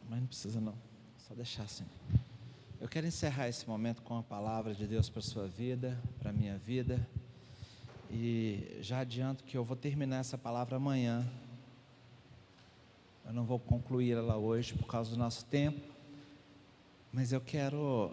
Mas não precisa não, só deixar assim. Eu quero encerrar esse momento com a palavra de Deus para a sua vida, para a minha vida. E já adianto que eu vou terminar essa palavra amanhã. Eu não vou concluir ela hoje por causa do nosso tempo. Mas eu quero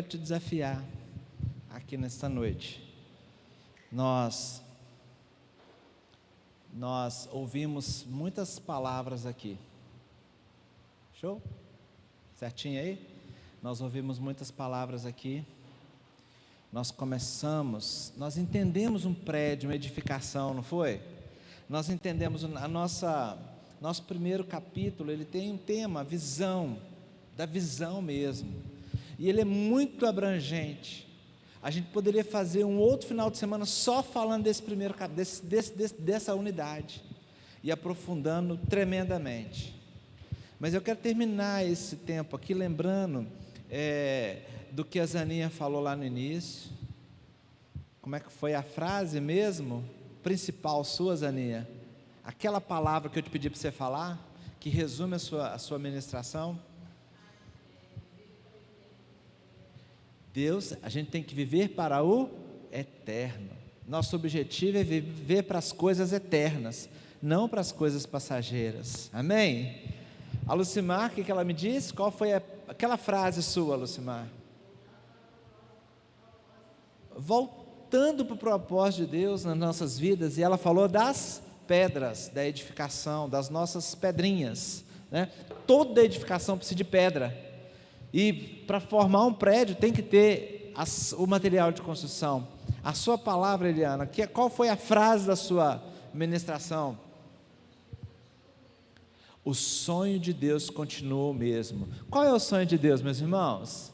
te desafiar aqui nesta noite. Nós ouvimos muitas palavras aqui. Show? Certinho aí? Nós ouvimos muitas palavras aqui. Nós entendemos um prédio, uma edificação, não foi? Nós entendemos nosso primeiro capítulo, ele tem um tema, visão, da visão mesmo. E ele é muito abrangente. A gente poderia fazer um outro final de semana só falando desse primeiro dessa unidade e aprofundando tremendamente. Mas eu quero terminar esse tempo aqui lembrando do que a Zaninha falou lá no início. Como é que foi a frase mesmo principal sua, Zaninha? Aquela palavra que eu te pedi para você falar, que resume a sua ministração. Deus, a gente tem que viver para o eterno. Nosso objetivo é viver para as coisas eternas, não para as coisas passageiras. Amém? A Lucimar, o que ela me disse? Qual foi aquela frase sua, Lucimar? Voltando para o propósito de Deus nas nossas vidas, e ela falou das pedras, da edificação, das nossas pedrinhas, né? Toda edificação precisa de pedra. E para formar um prédio tem que ter o material de construção. A sua palavra, Eliana, qual foi a frase da sua ministração? O sonho de Deus continua o mesmo. Qual é o sonho de Deus, meus irmãos?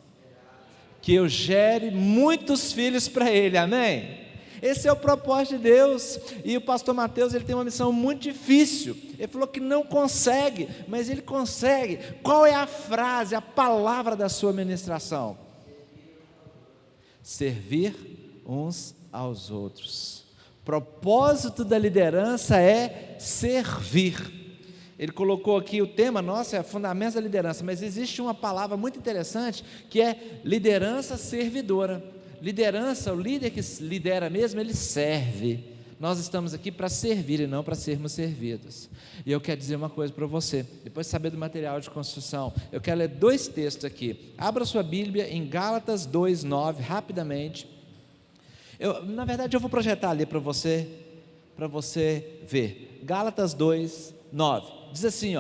Que eu gere muitos filhos para Ele, amém? Esse é o propósito de Deus. E o pastor Mateus, ele tem uma missão muito difícil. Ele falou que não consegue, mas ele consegue. Qual é a frase, a palavra da sua ministração? Servir uns aos outros. Propósito da liderança é servir. Ele colocou aqui o tema, nossa, é fundamentos da liderança, mas existe uma palavra muito interessante, que é liderança servidora. Liderança, o líder que lidera mesmo, ele serve. Nós estamos aqui para servir e não para sermos servidos. E eu quero dizer uma coisa para você, depois de saber do material de construção, eu quero ler 2 textos aqui. Abra sua Bíblia em Gálatas 2:9, rapidamente. Na verdade eu vou projetar ali para você ver. Gálatas 2:9, diz assim,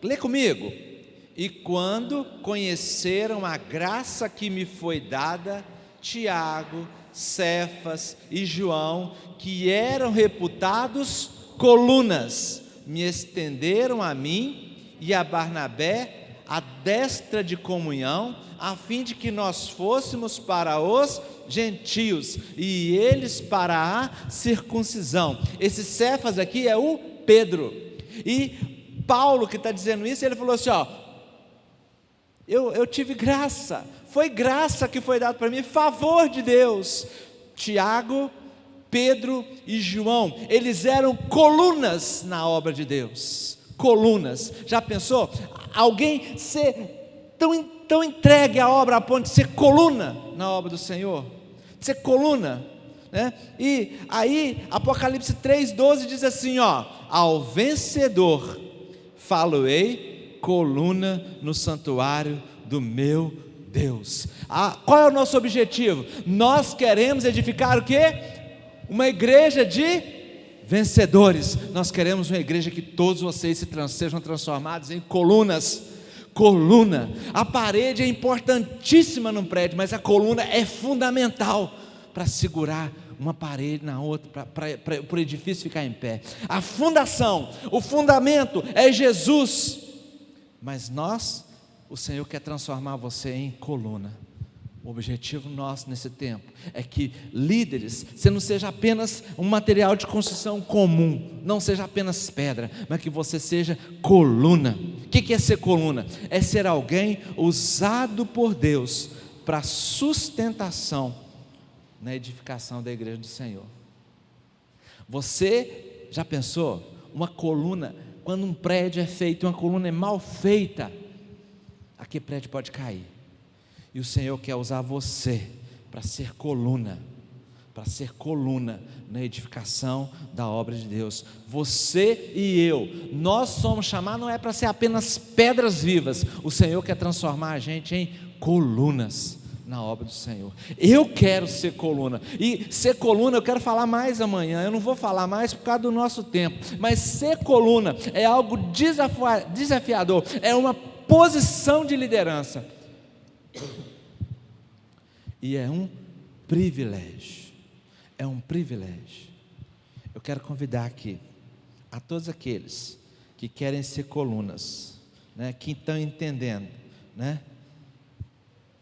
lê comigo, e quando conheceram a graça que me foi dada, Tiago, Cefas e João, que eram reputados colunas, me estenderam a mim e a Barnabé a destra de comunhão, a fim de que nós fôssemos para os gentios e eles para a circuncisão. Esse Cefas aqui é o Pedro, e Paulo que está dizendo isso, ele falou assim, eu tive graça, foi graça que foi dado para mim, favor de Deus. Tiago, Pedro e João, eles eram colunas na obra de Deus, colunas. Já pensou? Alguém ser tão entregue à obra a ponto de ser coluna na obra do Senhor, de ser coluna, né? E aí Apocalipse 3:12 diz assim, ao vencedor falo-ei coluna no santuário do meu Deus. Qual é o nosso objetivo? Nós queremos edificar o quê? Uma igreja de vencedores. Nós queremos uma igreja que todos vocês sejam transformados em colunas. Coluna, a parede é importantíssima num prédio, mas a coluna é fundamental para segurar uma parede na outra, para o edifício ficar em pé. A fundação, o fundamento é Jesus, mas o Senhor quer transformar você em coluna. O objetivo nosso nesse tempo é que líderes, você não seja apenas um material de construção comum, não seja apenas pedra, mas que você seja coluna. O que é ser coluna? É ser alguém usado por Deus para sustentação na edificação da igreja do Senhor. Você já pensou? Uma coluna quando um prédio é feito, uma coluna é mal feita, aquele prédio pode cair. E o Senhor quer usar você para ser coluna na edificação da obra de Deus. Você e eu, nós somos chamados, não é para ser apenas pedras vivas. O Senhor quer transformar a gente em colunas na obra do Senhor. Eu quero ser coluna, e ser coluna eu quero falar mais amanhã, eu não vou falar mais por causa do nosso tempo, mas ser coluna é algo desafiador, é uma posição de liderança, e é um privilégio. Eu quero convidar aqui a todos aqueles que querem ser colunas, né, que estão entendendo, né,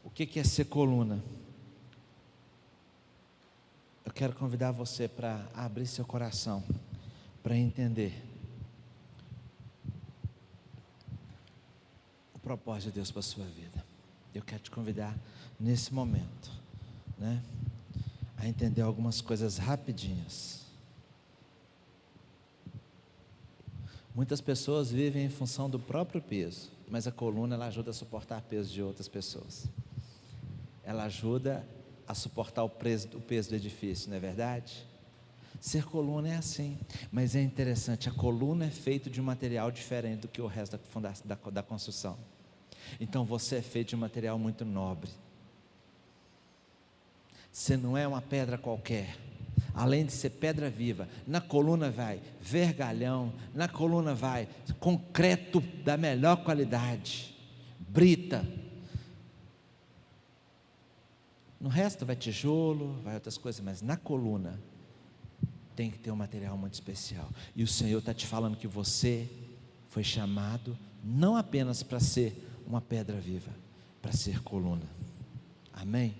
o que é ser coluna. Eu quero convidar você para abrir seu coração, para entender o propósito de Deus para a sua vida. Eu quero te convidar nesse momento, né, a entender algumas coisas rapidinhas. Muitas pessoas vivem em função do próprio peso, mas a coluna ela ajuda a suportar o peso de outras pessoas. Ela ajuda a suportar o peso do edifício, não é verdade? Ser coluna é assim, mas é interessante, a coluna é feita de um material diferente do que o resto da construção. Então você é feito de um material muito nobre. Você não é uma pedra qualquer. Além de ser pedra viva, na coluna vai vergalhão, na coluna vai concreto da melhor qualidade, brita. No resto vai tijolo, vai outras coisas, mas na coluna tem que ter um material muito especial. E o Senhor está te falando que você foi chamado não apenas para ser uma pedra viva, para ser coluna. Amém?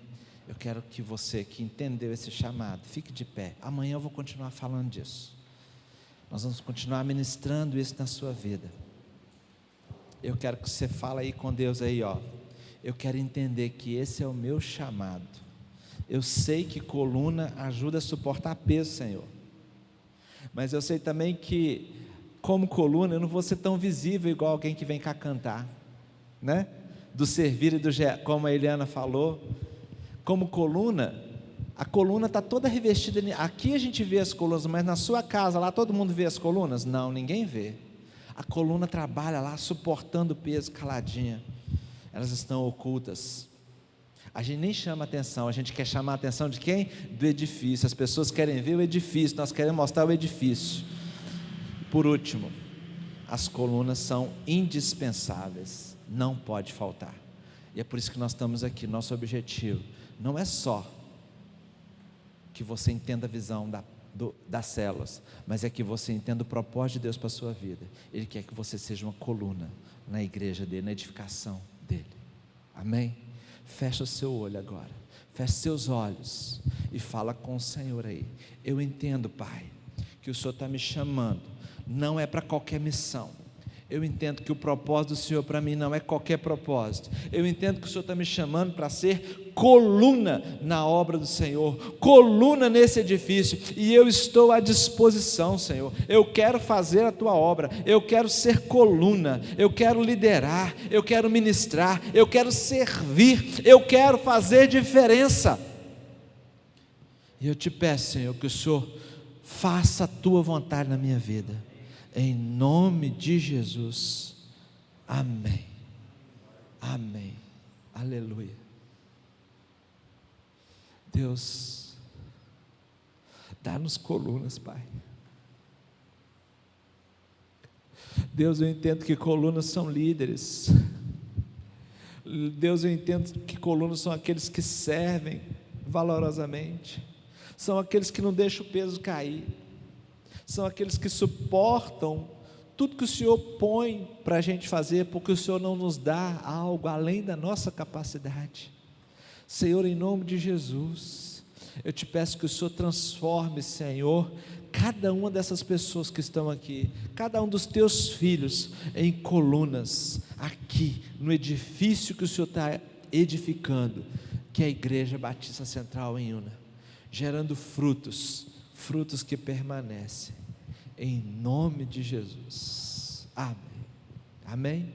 Eu quero que você que entendeu esse chamado, fique de pé. Amanhã eu vou continuar falando disso. Nós vamos continuar ministrando isso na sua vida. Eu quero que você fale aí com Deus aí, ó. Eu quero entender que esse é o meu chamado. Eu sei que coluna ajuda a suportar peso, Senhor. Mas eu sei também que, como coluna, eu não vou ser tão visível igual alguém que vem cá cantar, né? Do servir e do como a Eliana falou. Como coluna, a coluna está toda revestida. Aqui a gente vê as colunas, mas na sua casa, lá todo mundo vê as colunas? Não, ninguém vê. A coluna trabalha lá, suportando o peso, caladinha. Elas estão ocultas. A gente nem chama atenção, a gente quer chamar a atenção de quem? Do edifício. As pessoas querem ver o edifício, nós queremos mostrar o edifício. Por último, as colunas são indispensáveis, não pode faltar. E é por isso que nós estamos aqui. Nosso objetivo não é só que você entenda a visão das células, mas é que você entenda o propósito de Deus para a sua vida. Ele quer que você seja uma coluna na igreja dele, na edificação dele. Amém? Fecha o seu olho agora, fecha seus olhos e fala com o Senhor aí. Eu entendo, Pai, que o Senhor está me chamando, não é para qualquer missão. Eu entendo que o propósito do Senhor para mim não é qualquer propósito. Eu entendo que o Senhor está me chamando para ser coluna na obra do Senhor, coluna nesse edifício, e eu estou à disposição, Senhor. Eu quero fazer a Tua obra, eu quero ser coluna, eu quero liderar, eu quero ministrar, eu quero servir, eu quero fazer diferença. E eu te peço, Senhor, que o Senhor faça a Tua vontade na minha vida. Em nome de Jesus, amém, amém, aleluia. Deus, dá-nos colunas, Pai. Deus, eu entendo que colunas são líderes. Deus, eu entendo que colunas são aqueles que servem valorosamente, são aqueles que não deixam o peso cair, são aqueles que suportam tudo que o Senhor põe para a gente fazer, porque o Senhor não nos dá algo além da nossa capacidade. Senhor, em nome de Jesus, eu te peço que o Senhor transforme, Senhor, cada uma dessas pessoas que estão aqui, cada um dos teus filhos, em colunas, aqui, no edifício que o Senhor está edificando, que é a Igreja Batista Central em Una, gerando frutos que permanecem, em nome de Jesus. Amém. Amém.